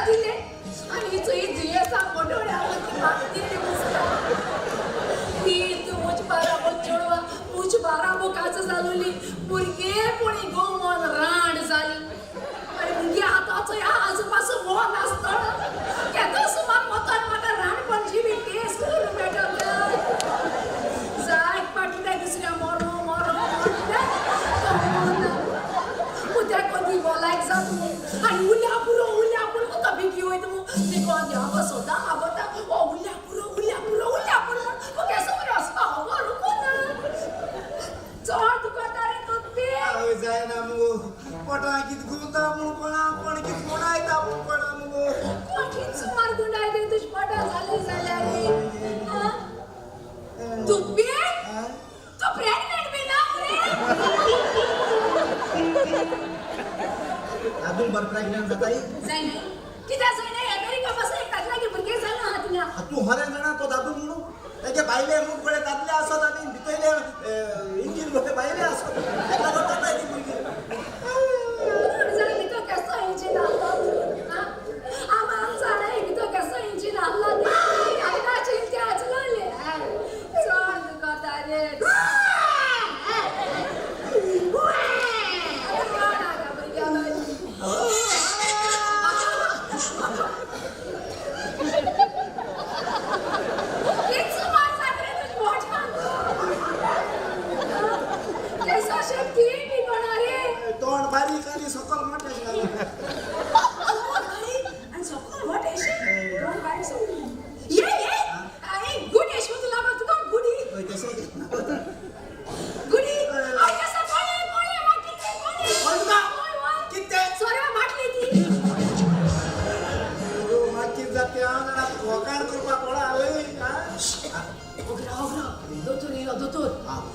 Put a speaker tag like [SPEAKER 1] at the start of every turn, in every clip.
[SPEAKER 1] दिले आणि तुझी जियेचा मोठोड्यावरती मागती ही तू मुझ बारा बोल छोडवा मुझ बारा बोकाचं चालवली मुरगे कोणी गोमन रांड झाली आणि मुलगी हाताचं या आजूबाजू मोहन असतं त्याचं सुमार मतान मला रांड पण जीवी टेस्ट करून भेटवलं जाय पाठवल्या दुसऱ्या मोर उद्या कधी बोलायक जातो आणि उल्यापुरो कसा भीती होईल मग ते कोण द्यावं स्वतः आवडता ओ उल्यापुरो मग कसं बरं असं हवं रुको ना चढ दुकानदार तो ते
[SPEAKER 2] जाय ना मग पटा किती गुंता मग पण किती कोणा येता पण मग
[SPEAKER 1] कोण सुमार गुंडाय दे तुझ पटा झाले हां तू बे तो प्रेग्नेंट बी ना
[SPEAKER 2] अजून बर प्रेग्नेंट जाताई
[SPEAKER 1] जाय नाही किती जाय नाही अमेरिका पासून एक टाकला की बुरगे झाला हातला
[SPEAKER 2] तू हरे जणा तो दादू म्हणू त्याचे बायले मुख कडे दादले असत आणि भितले इंजिन मध्ये बायले असत त्याला करता ती मुलगी
[SPEAKER 1] जाय मी तो कसं इंजिन आला आम्हाला जाणे मी तो कसं इंजिन आला आता चिंता आचलले चल दुकानदारे
[SPEAKER 2] तोंड बारीक आणि सकल मोठे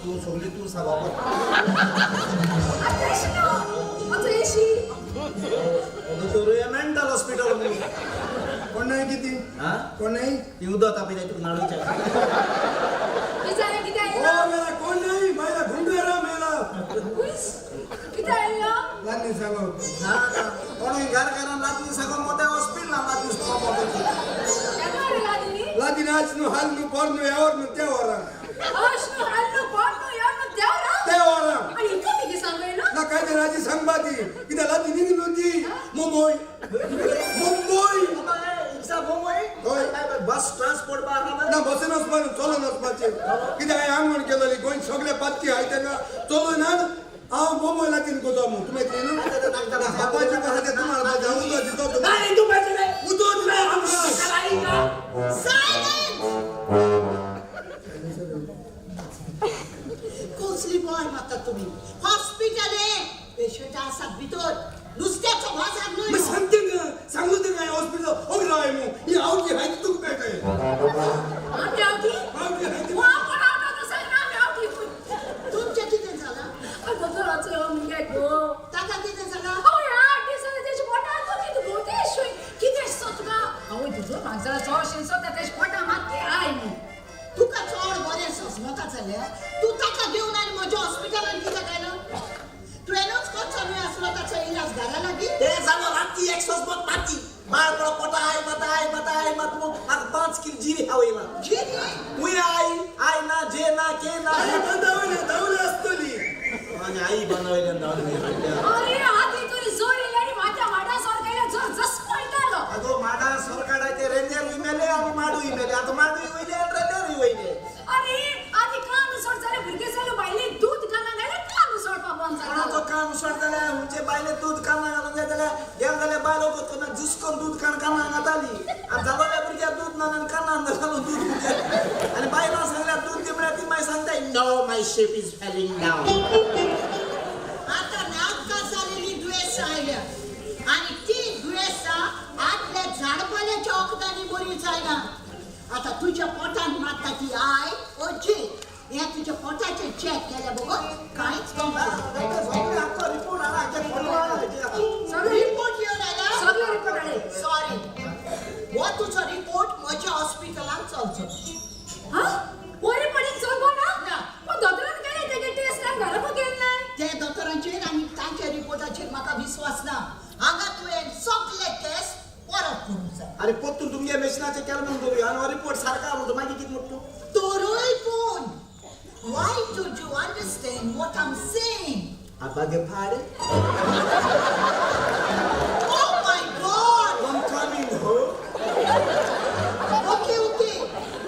[SPEAKER 2] तू सोडली तू सभापत मेंटल हॉस्पिटल कोण नाही किती कोण नाही ती उदत आपली तू नाडूच्या मेला कोण नाही माझा गुंडेरा मेला लादनी सांगो कोण घर करा लादनी सांगो मोठ्या हॉस्पिटल लादनी आज नु हाल नु कोण नु यावर नु त्यावर ना काय ते राजी सांगबाती किती लादी निघून होती मुंबई बस ट्रान्सपोर्ट ना बसेनच पण चलूनच पाहिजे किती आहे अंगण केलेली कोण सगळे पातकी आहे त्यांना चलून ना मुंबईला तीन को जाऊ तुम्ही हापाची कसं ते तुम्हाला जाऊ देतो
[SPEAKER 3] कोसली बॉय म्हणतात तुम्ही हॉस्पिटल आहे पेशंट असतात भितर नुसत्याचं भाषा नाही
[SPEAKER 2] मी सांगते ना सांगू दे काय हॉस्पिटल हो राय मो ही आवती आहे तू काय काय
[SPEAKER 1] आम्ही आवती वा पण आवता तसं ना आवती
[SPEAKER 3] तुमच्या किती झाला
[SPEAKER 1] डॉक्टराचं मुलगा गो
[SPEAKER 3] ताका किती झाला
[SPEAKER 1] हो यार दिसले त्याची पोटा तो किती बोतेश किती असतो तुला अहो तुझं माणसाला चोर शिंसो त्याची पोटा मागते आहे मी
[SPEAKER 3] तुका चोर बरे ससमता चालल्या तू ताका घेऊन आणि माझ्या हॉस्पिटलात किती काय ना ट्रेनच कोण चालू असला त्याचा इलाज घरा लागी
[SPEAKER 2] ते झालं रात्री 100 पाती बाळ पोटा आहे मत मग 5 किलो जिरी हवेला
[SPEAKER 3] जिरी
[SPEAKER 2] मुई आई ना जे ना के ना दावले असतली आणि आई बनवले दावले
[SPEAKER 1] अरे आधी तुरी जोरी लेडी माझ्या वाडा सरकायला जोर जस पळतालो
[SPEAKER 2] अगो माडा सरकाडाचे रेंजर इमेले आणि माडू इमेले आता माडू होईले रेंजर होईले
[SPEAKER 1] अरे आधी कान सोड झाले बुरगे झाले बाईले दूध खाना गेले कान सोड पापन
[SPEAKER 2] तो
[SPEAKER 1] झाला
[SPEAKER 2] काम सोडताले म्हणजे बाईले दूध काना घालून देताले गेंगले बायलो को ना जुसकन दूध काना घाताली आणि झालोले बुरग्या दूध ना काना घालून दूध आणि बाईला सांगल्या दूध दिमळ्या ती माय सांगताय no my ship is failing down
[SPEAKER 3] आता नाटका झालेली द्वेष राहिल्या आणि ती द्वेषा आतल्या झाडपाल्याच्या ओकदानी बरी जायना आता तुझ्या पोटात माता ती आय ओजी या तुझ्या पोटाचे चेक केल्या बघ काहीच
[SPEAKER 2] रिपोर्ट आला
[SPEAKER 1] सगळे
[SPEAKER 3] रिपोर्ट येऊन आला
[SPEAKER 1] सगळे रिपोर्ट आले
[SPEAKER 3] सॉरी व तुझा रिपोर्ट माझ्या हॉस्पिटलात चालतो
[SPEAKER 1] हा पोरी पडीन सोडबो ना पण डॉक्टरान काय त्याचे टेस्ट ना घरा बघेल नाही
[SPEAKER 3] त्या डॉक्टरांचेर आणि तांच्या रिपोर्टाचेर म्हाका विश्वास ना हांगा तुवें सगळे टेस्ट परत
[SPEAKER 2] अरे पोतून तुमगे मेशनाचे केलं म्हणतो आणि रिपोर्ट सारखा म्हणतो मागे किती म्हणतो
[SPEAKER 3] तोरोय पण. Why don't you understand what I'm saying?
[SPEAKER 2] आता गे फाडे
[SPEAKER 3] Oh my God!
[SPEAKER 2] I'm coming हो
[SPEAKER 3] Okay.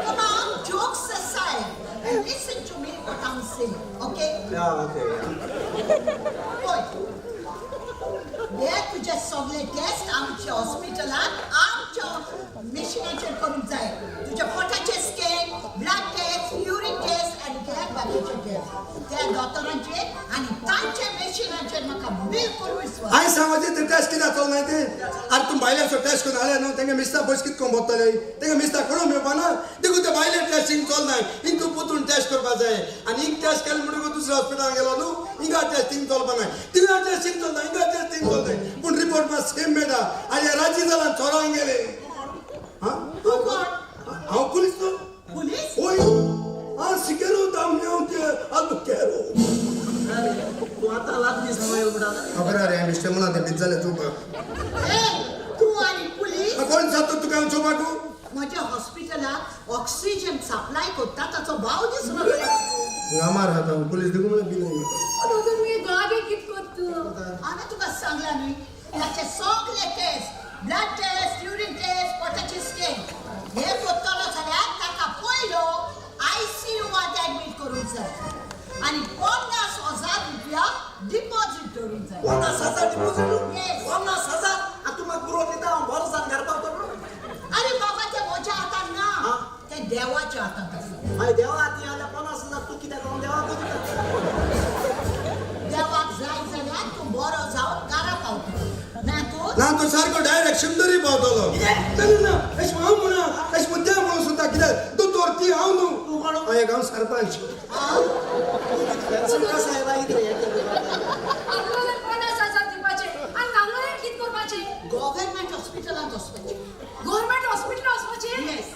[SPEAKER 3] Come on, jokes aside, and listen to me what I'm saying. Okay? होय. हे तुझे सगळे टेस्ट आमच्या हॉस्पिटलात आमच्या मिशनाचेर करून जाय. तुझ्या पोटाचे scan, blood test, urine test आणि त्या बाकीचे टेस्ट. त्या डॉक्टरांचे आणि तांच्या मिशनाचेर म्हाका बिलकुल विश्वास.
[SPEAKER 4] हांवें सांगोचे ते टेस्ट कित्याक चल नाय ते आरे तूं भायल्याचो टेस्ट करून हाडले न्हू तेंगे मिस्ता पयस कितको मोडटले तेंगे मिस्ता करूंक मेळपा ना देखून ते भायले टेस्टिंग चलनाय हिंग तूं पोतून टेस्ट करपा जाय आनी हिंग टेस्ट केले म्हणटकूच दुसऱ्या हॉस्पिटलान गेलो न्हू हिंगा टेस्टिंग चलपा नाय थिंगा टेस्टिंग चलना हिंगा टेस्टिंग चलनाय पूण रिपोर्ट मात सेम मेळटा आनी राजी जालां चोरांक गेले
[SPEAKER 3] तू कोण?
[SPEAKER 4] हांव पुलीस न्हू
[SPEAKER 3] पुलीस?
[SPEAKER 4] ओय सिकेरो दामन्याव ते आलुकेरो
[SPEAKER 2] तू आता लागली समायल बुडाला
[SPEAKER 4] खबर रे मिस्टर म्हणा ते बीत जाले चोपा
[SPEAKER 3] ए, तू आणि पुलीस?
[SPEAKER 4] कोण सांगता तुका हांव चोपाकू
[SPEAKER 3] माझ्या हॉस्पिटलात ऑक्सिजन सप्लाय करता ताचो भाव दिसलो गेला.
[SPEAKER 4] गामार हाता पुलीस देखून मला बी नाही
[SPEAKER 1] आता तुम्ही गागे कित करतो
[SPEAKER 3] हांवें तुका सांगला न्ही ताचे सगळे test blood test urine test पोटाचे स्कॅन हे करतलो जाल्यार ताका पयलो ICUवात ऍडमिट करूंक जाय आणि 50,000 रुपया डिपॉझिट करूंक जाय.
[SPEAKER 2] 50,000 डिपॉझिट
[SPEAKER 3] Yes.
[SPEAKER 2] 50,000 आणि तुम्हाला पुरवत नाही तर भरोसा घरपाव करू
[SPEAKER 3] अरे बाबा ते म्हज्या हातान ना ते देवाच्या हातान आसा.
[SPEAKER 2] अरे देवा आती आल्या 50,000 तू कित्याक करून देवा
[SPEAKER 3] देवाक जाय जाल्यार तूं बरो जावन घरा पावतलो ना तूं
[SPEAKER 4] ना तो सारको डायरेक्ट शिमदरी पावतलो ना एश हांव म्हणा एश मुद्द्या म्हणून सुद्धा कित्याक तूं तोरती हांव न्हू
[SPEAKER 2] तू कोण
[SPEAKER 4] हांव एक हांव सरपंच
[SPEAKER 2] साहेब इकडे
[SPEAKER 1] आपल्याला 50,000 दिवपाचे आणि गांगोळे कित करपाचे
[SPEAKER 3] गव्हर्नमेंट हॉस्पिटलांत वचपाचें.
[SPEAKER 1] गव्हर्नमेंट हॉस्पिटल वचपाचे
[SPEAKER 3] Yes.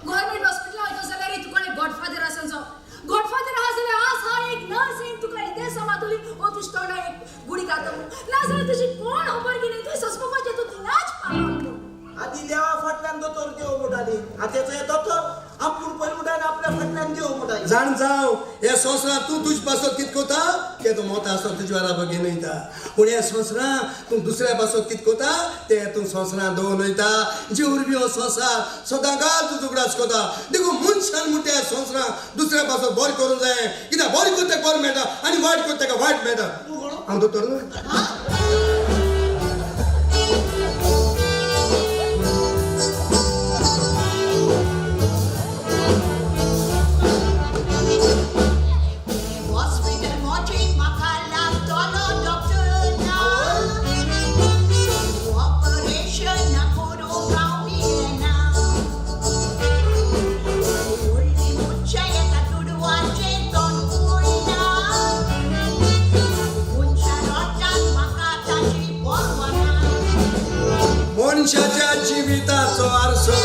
[SPEAKER 1] गव्हर्नमेंट हॉस्पिटल वयता जाल्यार तुका गॉडफादर आसचो गॉडफादर आहा जाल्यार आज हा एक नर्स येईन तुका इथे समातुली ओ तुझ तोंडा एक गुडी घातो ना जाल्यार तुझी कोण खबर की नाही तू ससपपाचे तू तिनाच पावलो
[SPEAKER 2] आधी देवा फाटल्यान दोतोर देव मोठाली आताचं हे दोतोर आपूण पयलीं उठायन आपल्या फाटल्यान देव मोठाली
[SPEAKER 4] जाण जाव हे संवसारांत तूं तुज पासत कित कोता ते तूं मोता आसत तुजे वारा बगेन वयता पूण हे संवसारांत तूं दुसऱ्या पासत कित कोता ते तूं संवसारांत दोन वयता जे उरबी हो संवसार सदांकाळ तूं झगडास कोता देखून मनशान म्हणटा ह्या संवसारांत दुसऱ्या पासत बरें करूंक जाय कित्याक बरें करता बरें मेळटा आनी वायट करता ताका वायट मेळटा हांव दोतोर न्हू
[SPEAKER 3] हॉस्पिटल मोठी म्हाका लागतलो डॉक्टर ना ऑपरेशन करूंक हांव येना व्हडली मनशां येता तुडवाचे तोंड पळयना मनशां रडटात म्हाका ताची पर्वा ना.
[SPEAKER 4] मनशाच्या जिविताचो आरसो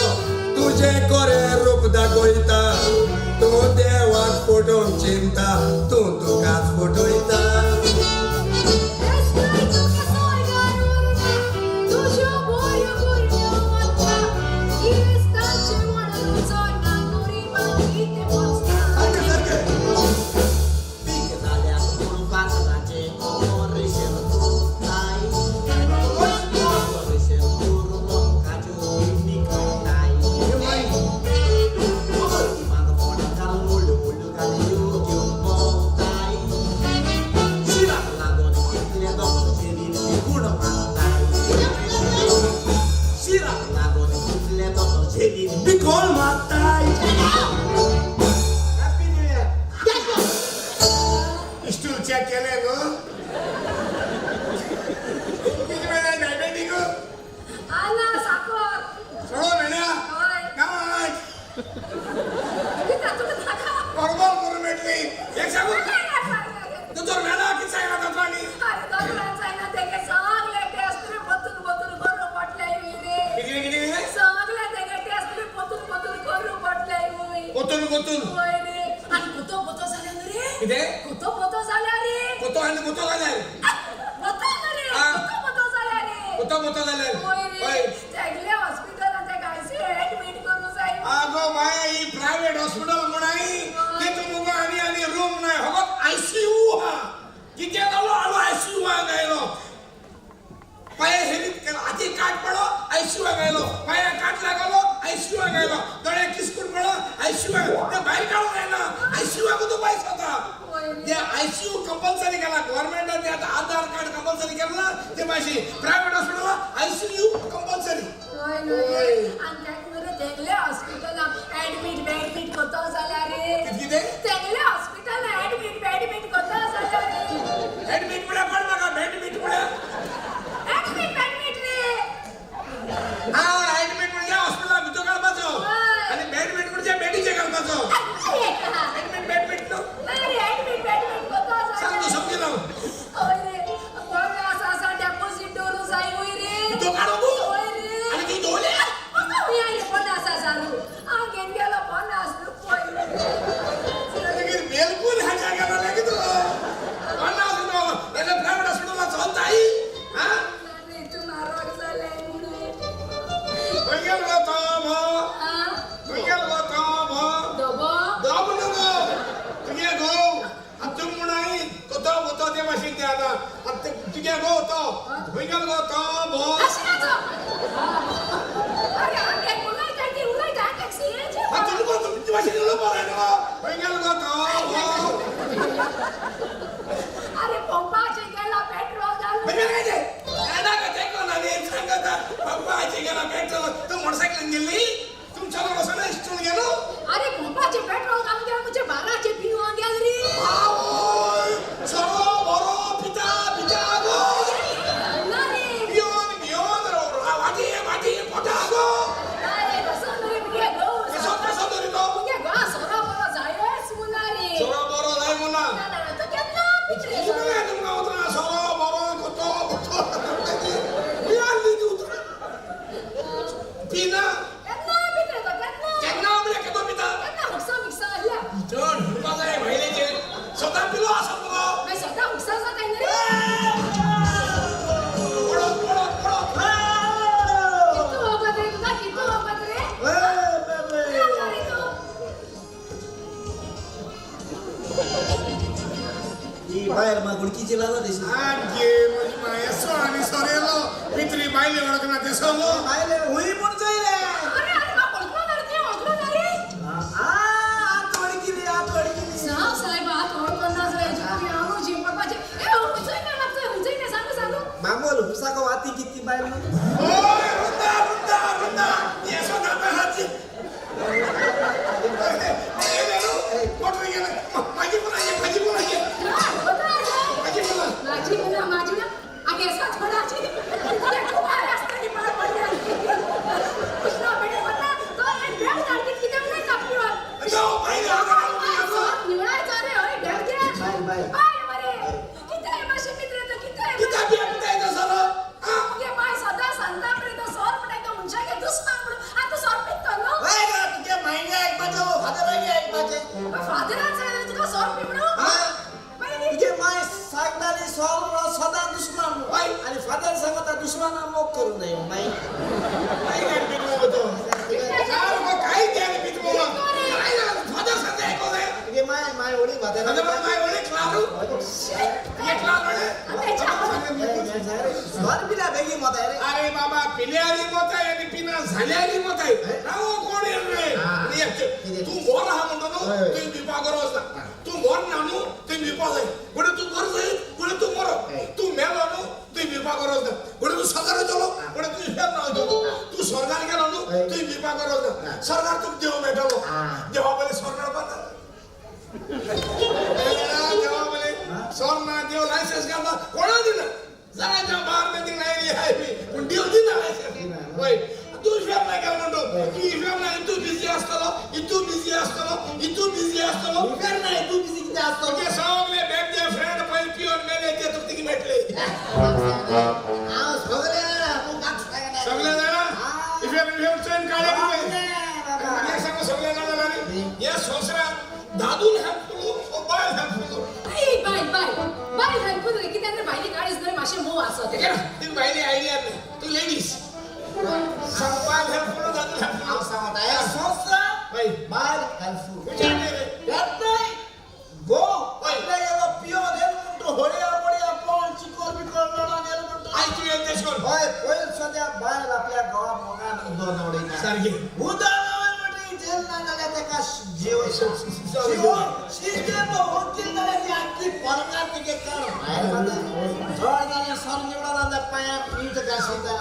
[SPEAKER 4] तुझे कोरे रूप दाखयता तूं देवाक फोटोवन चिंता तूं तुकाच फोटोयता
[SPEAKER 1] तुझ्या बोऱ्या बोऱ्या माता इस्ताचे म्हणून जोडा गोरीबा किती मस्ता
[SPEAKER 2] पीक झाल्या म्हणून कांकराचे ऑपरेशन करून नाही ऑपरेशन करून काजू निघताय माझा फोन घालून मुलू मुलू घाली घेऊन मोताय शिराक लागून घेतले दोघांचे गुण मानताय शिराक लागून घेतले दोघांचे
[SPEAKER 4] बिकोल मागताय
[SPEAKER 2] happy new year
[SPEAKER 4] stool check केले न्हू किती वेळा डायबेटीक
[SPEAKER 1] आला साखर
[SPEAKER 4] सगळं मेळ्या
[SPEAKER 1] होय
[SPEAKER 4] गावात
[SPEAKER 1] किती तुका नाका
[SPEAKER 4] बरोबर करून मेळटली एक सांगू दोतोर मेळा किती सांगला दोतोरांनी
[SPEAKER 1] अरे डॉक्टरांचा आहे ना तेगे सगळे टेस्ट रे बतून बतून करू पडले रे
[SPEAKER 4] किती
[SPEAKER 1] सगळे तेगे टेस्ट रे बतून बतून करू पडले
[SPEAKER 4] कोतून कोतून
[SPEAKER 1] होय रे आणि कोतो बोतो झाल्या ना रे
[SPEAKER 4] कितें
[SPEAKER 1] कोतो बोतो झाल्या रे
[SPEAKER 4] कोतो आनी कोतो जाल्यार
[SPEAKER 1] बोतो ना रे
[SPEAKER 4] आ.
[SPEAKER 1] कोतो बोतो झाल्या रे
[SPEAKER 4] कोतो जाल्यार
[SPEAKER 1] होय रे तेगल्या हॉस्पिटलात
[SPEAKER 5] माया ही प्रायव्हेट हॉस्पिटल म्हणाई ते तुमको आणि रूम नाही हो आयसीयू हा किती आलो आयसीयू हा गायलो पाया हेलीत आधी काट पडो आयसीयू गायलो पाया काट लागलो आयसीयू गायलो डोळे किसकून पडो आयसीयू ते बाहेर काढून आहे ना आयसीयू को तो पैसा होता जे आयसीयू कंपल्सरी केला गव्हर्नमेंटने आता आधार कार्ड कंपल्सरी केलं ना ते माशी प्रायव्हेट हॉस्पिटल आयसीयू कंपल्सरी
[SPEAKER 1] आणि त्यामुळे तेगले हॉस्पिटल ऍडमिट करतो झाला रे
[SPEAKER 5] किती
[SPEAKER 1] तेगले हॉस्पिटल ऍडमिट करतो झाला रे
[SPEAKER 5] ऍडमिट मुळे पण बघा ऍडमिट मुळे
[SPEAKER 1] ऍडमिट रे
[SPEAKER 5] हा ऍडमिट म्हणजे हॉस्पिटल भितो काढपाचो आणि बॅडमिंट म्हणजे बेडीचे काढपाचो ऍडमिट नो
[SPEAKER 1] नाही ऍडमिट करतो
[SPEAKER 5] सांग तू समजी लाव
[SPEAKER 1] अरे कोण असा डेपोजिट डोरू जाई होई रे
[SPEAKER 5] तो काढू तू
[SPEAKER 1] होय रे
[SPEAKER 5] आणि ती डोले
[SPEAKER 1] मग मी आहे 50 सारू आ गेन गेला 50 रुपये
[SPEAKER 5] लेकिन बिल्कुल ह्या जागेला लागे तो कोणा असतो त्याला प्रायव्हेट हॉस्पिटलला चालता आई हा
[SPEAKER 1] नाही तू नाराज झालाय म्हणून
[SPEAKER 5] पहिल होता
[SPEAKER 1] डबा
[SPEAKER 5] दाब नको तुझे गो अतुम मुनाई कोतो कोतो ते मशीन ते आता अत तुझे गो तो पहिल होता
[SPEAKER 1] अशाचा अरे आके उलाई का टॅक्सी आहे
[SPEAKER 5] अतुम को तुम मशीन लो बोलायला पहिल होता
[SPEAKER 1] अरे पंपाचे गेला पेट्रोल झालं
[SPEAKER 5] म्हणजे काय ते एना का ते कोण आले सांगता बाबा गेला पेट्रोल तू मोटरसायकल गेली तुमच्याला बसणं इष्टून गेलो
[SPEAKER 1] अरे पंपाचे पेट्रोल घालून गेला म्हणजे 12चे पिऊन गेल रे
[SPEAKER 5] सरो बरो पिता गो
[SPEAKER 1] नाही
[SPEAKER 5] बियोन वाटी पोटा गो
[SPEAKER 1] अरे कसं रे बिगे गो
[SPEAKER 5] कसं तरी तो
[SPEAKER 1] बिगे गो सोरा बरो जायस मुलारे
[SPEAKER 5] सरो बरो जाय मुला
[SPEAKER 1] नाही तो केतना पिtre
[SPEAKER 5] तुमने तुमका उतरा सरो बरो कोतो बियाली दी उतरा पिना
[SPEAKER 1] केतना पिtre तो केतना
[SPEAKER 5] केन्ना म्हणजे केतो पिता
[SPEAKER 1] केतना मिक्सा आल्या
[SPEAKER 5] चढ हुडपा जाय महिलेचे स्वतः पिलो असं बघा
[SPEAKER 1] मी स्वतः मिक्सा जाता रे किती होगत रे तुला किती होगत रे अरे तो
[SPEAKER 2] ही बाहेर मग गुडकीची लाला दिसली
[SPEAKER 5] आणखी म्हणजे माया सोळाने सोरेलो पित्री बाईले ओळखना ते सोलो
[SPEAKER 2] बाहेर होई पण जाईल
[SPEAKER 1] अरे बा ओळखलं ना रे
[SPEAKER 2] आत वडकीली
[SPEAKER 1] साव साहेब हात ओळखणार रे जी आलो जी पप्पाचे ए उचल ना लागतं उचल ना सांगू
[SPEAKER 2] मामूल हुसा का वाती किती बाहेर
[SPEAKER 5] ओय रुंदा ये सोना बहाची ए लेलो मोटर गेला माझी पण आहे माझी
[SPEAKER 1] माझी ना आगे साथ पडाची तुला ठोकार असते मला पडल्या कृष्णा बेटे बता तो एक बॅग काढते किती नाही कापली वर
[SPEAKER 5] जाओ बाई
[SPEAKER 1] निवडायचा रे होय बॅग दे
[SPEAKER 2] बाय
[SPEAKER 1] मरे किती आहे माझे मित्र तर किती आहे
[SPEAKER 5] किती पिता येतो सर
[SPEAKER 1] ये माय सदा संता प्रे तो 100 रुपये का मुंजा के दुश्मन म्हणून आता 100 रुपये तो
[SPEAKER 2] बाय का तुझे महिने एक बाजू फादर एक बाजू
[SPEAKER 1] फादरांचा तुला 100 रुपये म्हणून
[SPEAKER 2] तुझे माय सांगणारी सदा दुश्मन आणि फादर सांगता दुश्मना मोक करू नये माई
[SPEAKER 5] काय काय पितो होतो चार को काय द्या पितो काय ना फादर सांगते ऐकू दे
[SPEAKER 2] तुझे माय ओळी फादर
[SPEAKER 5] फादर माय ओळे क्लारू ये क्लारू
[SPEAKER 2] स्वर बिला बेगी मत आहे रे
[SPEAKER 5] अरे बाबा पिल्यारी मत आहे आणि पिना झाल्यारी मत आहे राव कोण आहे रे तू बोल हा म्हणतो ना तू विभागरोस तू बोल नानू तू विभाग आहे गुडे तू बर जाई गुडे तू मरो तू मेलो नो तू विभागरोस गुडे तू सगर चलो गुडे तू फेर ना चलो तू स्वर्गात गेलो नो तू विभागरोस स्वर्गात तू देव भेटलो देवा बोले स्वर्गात पाहता देवा बोले स्वर्गात देव लायसन्स करता कोणा दिलं जायच्या बाहेर मध्ये नाही आहे पण देव दिला लायसन्स होय तू फेर नाही गेला म्हणतो तू फेर नाही तू बिझी असतो इतू बिझी असतो फेर नाही तू बिझी किती असतो ते सगळे भेटते फ्रेंड पहिले पिऊन मेले ते तुमची भेटले सगळे जण इफेक्ट चेंज काढले सगळे जण या सोसरा दादूल हेल्पफुल बाय हेल्पफुल
[SPEAKER 1] ए बाय हेल्पफुल रे की त्यांना बायली काढीस नाही माशे मो असत
[SPEAKER 5] ती बायली आयडिया नाही तू लेडीज संपाल हेल्पफुल दादूल हेल्पफुल
[SPEAKER 2] सांगत आहे सोसरा
[SPEAKER 5] बाई
[SPEAKER 2] बायल हेल्पफुल
[SPEAKER 5] विचारले रे
[SPEAKER 2] त्यात नाही गो आपल्या याला पिओ देल म्हणतो होळ्या मोळ्या पण चिकोर बिकोर लढा नेल म्हणतो
[SPEAKER 5] ऐकू येत देश कोण
[SPEAKER 2] होय पहिल सध्या बायल आपल्या गावात मोगान दोन नवडे का
[SPEAKER 5] सारखी
[SPEAKER 2] उदाहरण म्हणजे जेल ना झाल्या त्या का जीव शिस्ते होतील ना ती आखी परगा तिके काढ बाहेर मध्ये थोड गाणे सर निवडा ना पाया पीठ काशीता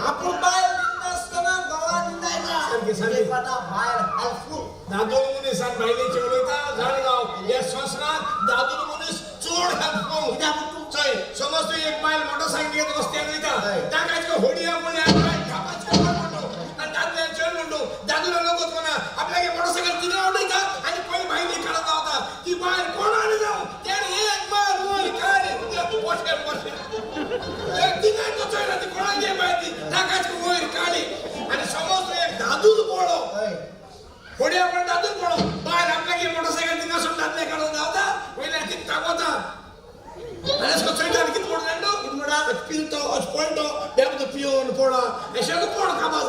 [SPEAKER 2] आपण बायल नसताना गावात निघायला
[SPEAKER 5] सारखी
[SPEAKER 2] पटा बायल हेल्पफुल
[SPEAKER 5] दादू मुनीस आणि बायले चेवलोयता झाडगाव या संस्थानात दादू मुनीस चोड हापको
[SPEAKER 2] किती आपण तू
[SPEAKER 5] चय समज तू एक बायल मोटरसायकल घेत रस्त्यावर येता टाकायचं होडिया मुळे कापाचं म्हणतो आणि दादूला चल म्हणतो दादूला नको म्हणा आपल्याला मोटरसायकल तिने आवडली का आणि पहिली बाईने काढत होता ती बाहेर कोण आली जाऊ त्याने एक मार वर काढे पोटे एक दिन तो चोयला ती कोणा घे माहिती टाकायचं वर काढे आणि समज तू एक दादूच बोळो होडी आपण दादूच बोळो बाहेर आपल्याला मोटरसायकल तिने सोडून दादले काढत होता पहिला ती टाकवता आणि इसको चोयला किती मोड जातो
[SPEAKER 2] किती मोडा
[SPEAKER 5] pinto, os ponto, dentro do pior, por lá. É chega por acabar.